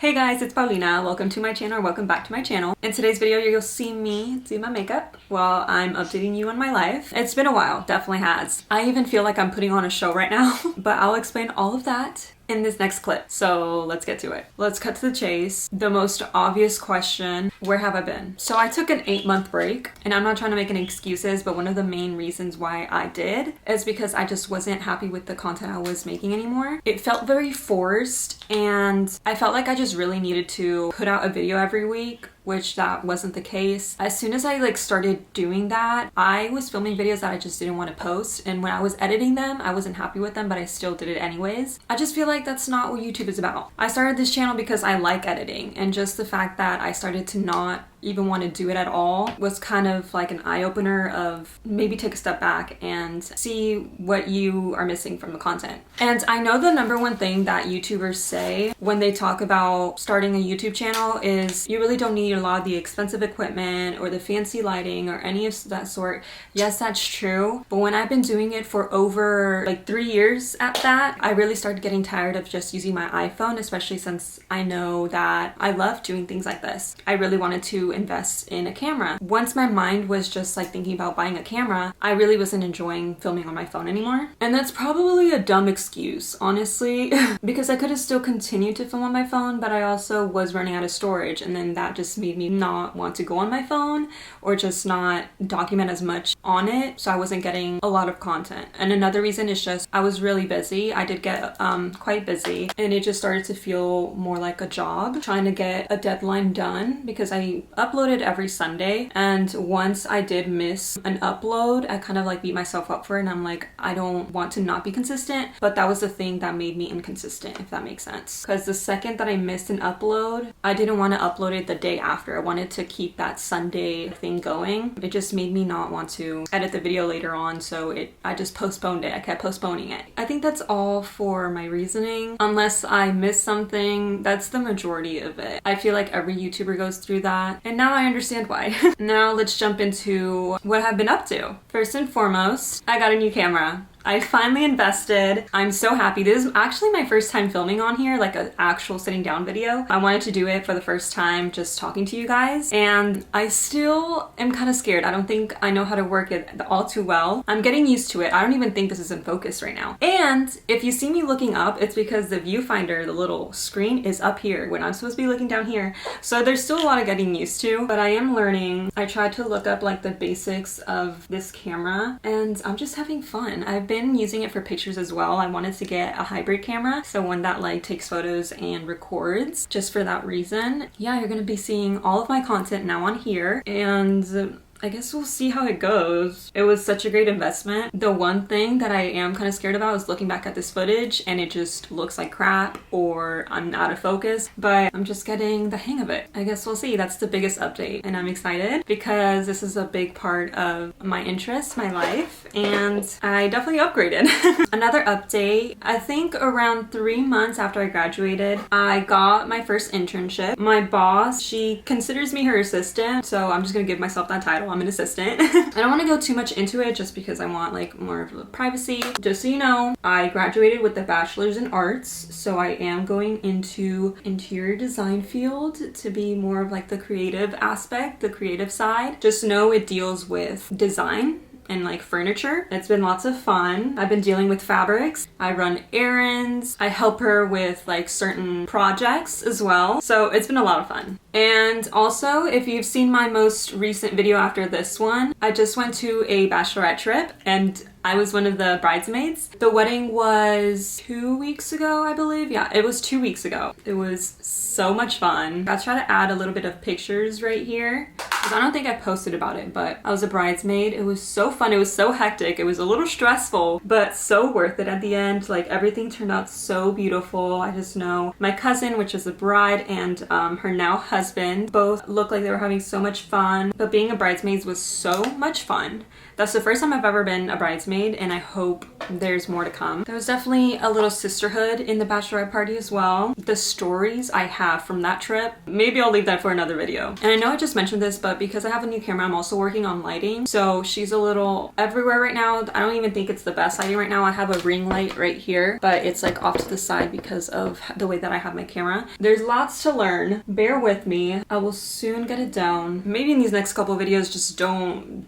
Hey guys, it's Paulina. Welcome to my channel, or welcome back to my channel. In today's video, you'll see me do my makeup while I'm updating you on my life. It's been a while, definitely has. I even feel like I'm putting on a show right now, but I'll explain all of that in this next clip. So let's get to it. Let's cut to the chase. The most obvious question, where have I been? So I took an 8-month break, and I'm not trying to make any excuses, but one of the main reasons why I did is because I just wasn't happy with the content I was making anymore. It felt very forced, and I felt like I just really needed to put out a video every week, which that wasn't the case. As soon as I started doing that, I was filming videos that I just didn't want to post, and when I was editing them, I wasn't happy with them, but I still did it anyways. I just feel like that's not what YouTube is about. I started this channel because I like editing, and just the fact that I started to not even want to do it at all was kind of like an eye-opener of maybe take a step back and see what you are missing from the content. And I know the number one thing that YouTubers say when they talk about starting a YouTube channel is you really don't need a lot of the expensive equipment or the fancy lighting or any of that sort. Yes, that's true, but when I've been doing it for over 3 years at that, I really started getting tired of just using my iPhone, especially since I know that I love doing things like this. I really wanted to invest in a camera. Once my mind was just thinking about buying a camera, I really wasn't enjoying filming on my phone anymore. And that's probably a dumb excuse, honestly, because I could have still continued to film on my phone, but I also was running out of storage, and then that just made me not want to go on my phone or just not document as much on it, so I wasn't getting a lot of content. And another reason is just I was really busy. I did get quite busy, and it just started to feel more like a job, trying to get a deadline done, because I uploaded every Sunday, and once I did miss an upload, I kind of beat myself up for it, and I'm like, I don't want to not be consistent, but that was the thing that made me inconsistent, if that makes sense. Because the second that I missed an upload, I didn't want to upload it the day after. I wanted to keep that Sunday thing going. It just made me not want to edit the video later on, so I just postponed it. I kept postponing it. I think that's all for my reasoning. Unless I missed something, that's the majority of it. I feel like every YouTuber goes through that, and now I understand why. Now let's jump into what I've been up to. First and foremost, I got a new camera. I finally invested. I'm so happy. This is actually my first time filming on here, an actual sitting down video. I wanted to do it for the first time, just talking to you guys, and I still am kind of scared. I don't think I know how to work it all too well. I'm getting used to it. I don't even think this is in focus right now. And if you see me looking up, it's because the viewfinder, the little screen, is up here when I'm supposed to be looking down here. So there's still a lot of getting used to, but I am learning. I tried to look up the basics of this camera, and I'm just having fun. I've been using it for pictures as well. I wanted to get a hybrid camera, so one that takes photos and records, just for that reason. Yeah, you're gonna be seeing all of my content now on here, and I guess we'll see how it goes. It was such a great investment. The one thing that I am kind of scared about is looking back at this footage and it just looks like crap or I'm out of focus, but I'm just getting the hang of it. I guess we'll see. That's the biggest update, and I'm excited because this is a big part of my interest, my life, and I definitely upgraded. Another update, I think around 3 months after I graduated, I got my first internship. My boss, she considers me her assistant, so I'm just gonna give myself that title. I'm an assistant. I don't want to go too much into it just because I want more of privacy. Just so you know, I graduated with a bachelor's in arts, so I am going into interior design field to be more of the creative aspect, the creative side. Just know it deals with design and furniture. It's been lots of fun. I've been dealing with fabrics. I run errands. I help her with certain projects as well. So it's been a lot of fun. And also, if you've seen my most recent video after this one, I just went to a bachelorette trip and I was one of the bridesmaids. The wedding was 2 weeks ago, I believe. Yeah, it was 2 weeks ago. It was so much fun. I'll try to add a little bit of pictures right here, because I don't think I posted about it, but I was a bridesmaid. It was so fun. It was so hectic. It was a little stressful, but so worth it at the end. Everything turned out so beautiful. I just know my cousin, which is a bride, and her now husband, both looked like they were having so much fun. But being a bridesmaid was so much fun. That's the first time I've ever been a bridesmaid, and I hope there's more to come. There was definitely a little sisterhood in the bachelorette party as well. The stories I have from that trip, maybe I'll leave that for another video. And I know I just mentioned this, but because I have a new camera, I'm also working on lighting. So she's a little everywhere right now. I don't even think it's the best lighting right now. I have a ring light right here, but it's like off to the side because of the way that I have my camera. There's lots to learn. Bear with me. I will soon get it down. Maybe in these next couple videos, just don't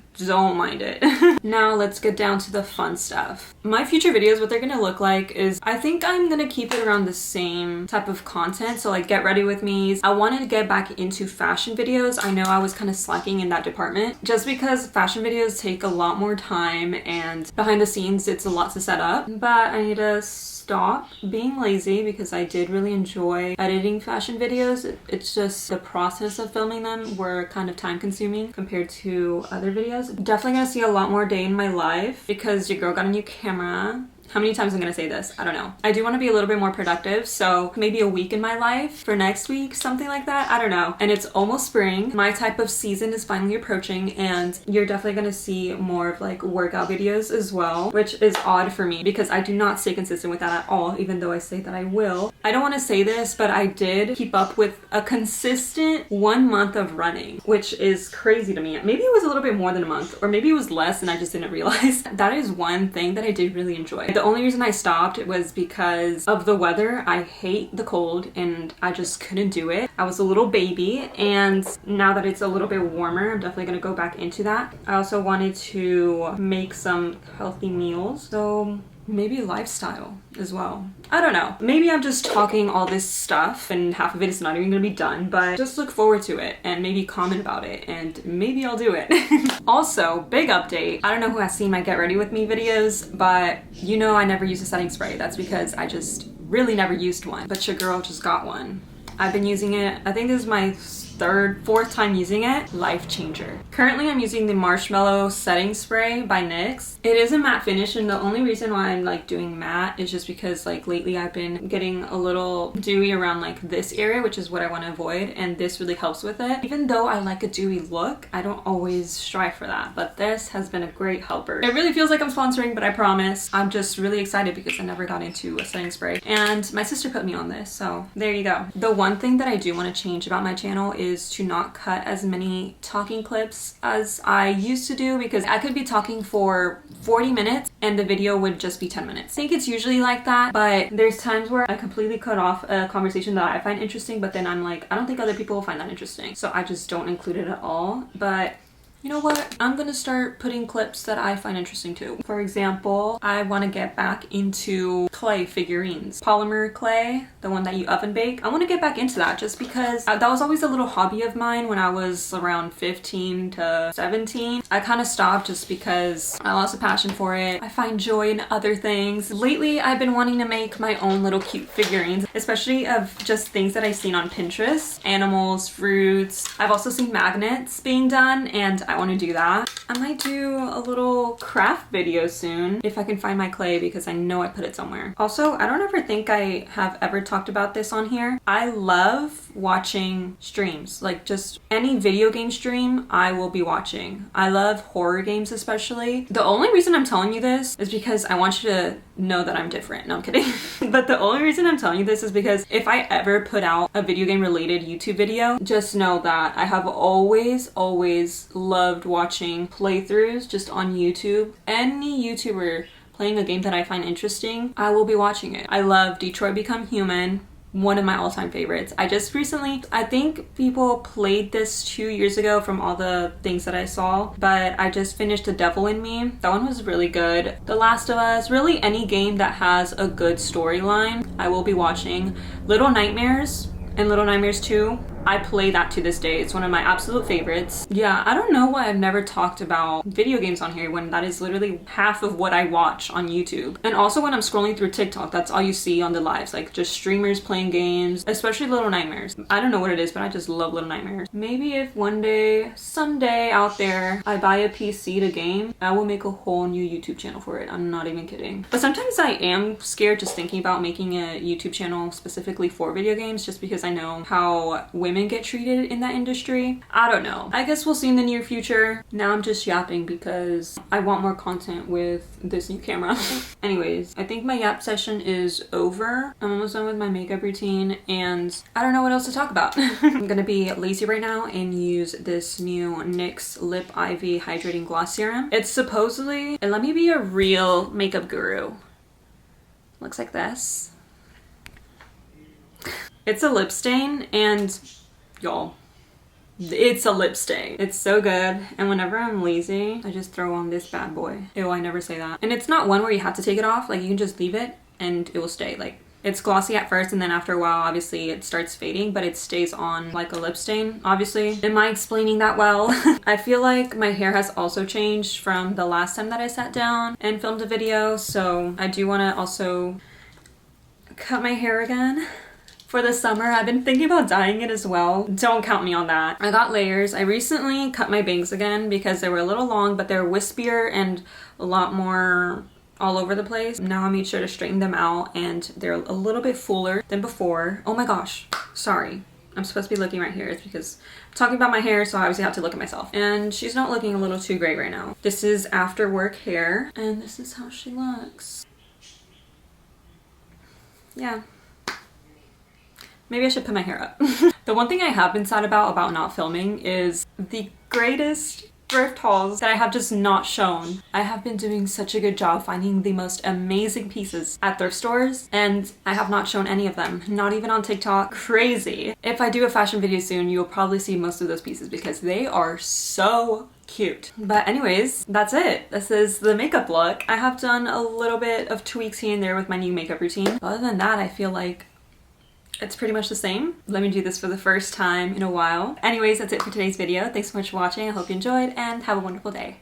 mind it. Now let's get down to the fun stuff. My future videos, what they're gonna look like is, I think I'm gonna keep it around the same type of content. So like get ready with me. I wanted to get back into fashion videos. I know I was kind of slacking in that department just because fashion videos take a lot more time and behind the scenes it's a lot to set up, but I need to stop being lazy because I did really enjoy editing fashion videos. It's just the process of filming them were kind of time consuming compared to other videos. Definitely gonna see a lot more day in my life because your girl got a new camera. How many times I'm gonna say this? I don't know. I do want to be a little bit more productive, so maybe a week in my life for next week, something like that. I don't know. And it's almost spring. My type of season is finally approaching, and you're definitely gonna see more of like workout videos as well, which is odd for me because I do not stay consistent with that at all, even though I say that I will. I don't want to say this, but I did keep up with a consistent 1 month of running, which is crazy to me. Maybe it was a little bit more than a month, or maybe it was less and I just didn't realize. That is one thing that I did really enjoy. The only reason I stopped was because of the weather. I hate the cold and I just couldn't do it. I was a little baby, and now that it's a little bit warmer, I'm definitely gonna go back into that. I also wanted to make some healthy meals, so maybe lifestyle as well. I don't know. Maybe I'm just talking all this stuff and half of it is not even gonna be done, but just look forward to it and maybe comment about it and maybe I'll do it. Also, big update. I don't know who has seen my Get Ready With Me videos, but you know I never use a setting spray. That's because I just really never used one, but your girl just got one. I've been using it. I think this is my fourth time using it. Life changer. Currently I'm using the Marshmallow setting spray by NYX. It is a matte finish, and the only reason why I'm like doing matte is just because like lately I've been getting a little dewy around like this area, which is what I want to avoid, and this really helps with it. Even though I like a dewy look, I don't always strive for that, but this has been a great helper. It really feels like I'm sponsoring, but I promise. I'm just really excited because I never got into a setting spray, and my sister put me on this, so there you go. The one thing that I do want to change about my channel is to not cut as many talking clips as I used to do, because I could be talking for 40 minutes and the video would just be 10 minutes. I think it's usually like that, but there's times where I completely cut off a conversation that I find interesting, but then I'm like, I don't think other people will find that interesting, so I just don't include it at all. But you know what? I'm gonna start putting clips that I find interesting too. For example, I want to get back into clay figurines. Polymer clay, the one that you oven bake. I want to get back into that just because that was always a little hobby of mine when I was around 15 to 17. I kind of stopped just because I lost a passion for it. I find joy in other things. Lately, I've been wanting to make my own little cute figurines, especially of just things that I've seen on Pinterest. Animals, fruits. I've also seen magnets being done, and I want to do that. I might do a little craft video soon if I can find my clay, because I know I put it somewhere. Also, I don't ever think I have ever talked about this on here. I love watching streams, like just any video game stream I will be watching. I love horror games especially. The only reason I'm telling you this is because I want you to know that I'm different. No, I'm kidding. But the only reason I'm telling you this is because if I ever put out a video game related YouTube video, just know that I have always loved watching playthroughs just on YouTube. Any YouTuber playing a game that I find interesting, I will be watching it. I love Detroit Become Human. One of my all-time favorites. I just recently, I think people played this 2 years ago from all the things that I saw, but I just finished The Devil in Me. That one was really good. The Last of Us, really any game that has a good storyline, I will be watching. Little Nightmares and Little Nightmares 2. I play that to this day. It's one of my absolute favorites. Yeah, I don't know why I've never talked about video games on here when that is literally half of what I watch on YouTube. And also when I'm scrolling through TikTok, that's all you see on the lives, like just streamers playing games, especially Little Nightmares. I don't know what it is, but I just love Little Nightmares. Maybe if one day, someday out there, I buy a PC to game, I will make a whole new YouTube channel for it. I'm not even kidding. But sometimes I am scared just thinking about making a YouTube channel specifically for video games, just because I know how women women get treated in that industry. I don't know. I guess we'll see in the near future. Now I'm just yapping because I want more content with this new camera. Anyways, I think my yap session is over. I'm almost done with my makeup routine and I don't know what else to talk about. I'm gonna be lazy right now and use this new NYX Lip Ivy Hydrating Gloss Serum. It's supposedly, and let me be a real makeup guru. Looks like this. It's a lip stain and y'all, it's a lip stain. It's so good. And whenever I'm lazy, I just throw on this bad boy. Ew, I never say that. And it's not one where you have to take it off. Like you can just leave it and it will stay. Like it's glossy at first and then after a while, obviously it starts fading, but it stays on like a lip stain, obviously. Am I explaining that well? I feel like my hair has also changed from the last time that I sat down and filmed a video. So I do want to also cut my hair again. For the summer, I've been thinking about dyeing it as well. Don't count me on that. I got layers. I recently cut my bangs again because they were a little long, but they're wispier and a lot more all over the place. Now I made sure to straighten them out and they're a little bit fuller than before. Oh my gosh, sorry. I'm supposed to be looking right here. It's because I'm talking about my hair, so I obviously have to look at myself. And she's not looking a little too great right now. This is after work hair and this is how she looks. Yeah. Maybe I should put my hair up. The one thing I have been sad about not filming is the greatest thrift hauls that I have just not shown. I have been doing such a good job finding the most amazing pieces at thrift stores and I have not shown any of them, not even on TikTok. Crazy. If I do a fashion video soon, you'll probably see most of those pieces because they are so cute. But anyways, that's it. This is the makeup look. I have done a little bit of tweaks here and there with my new makeup routine. Other than that, I feel like it's pretty much the same. Let me do this for the first time in a while. Anyways, that's it for today's video. Thanks so much for watching. I hope you enjoyed and have a wonderful day.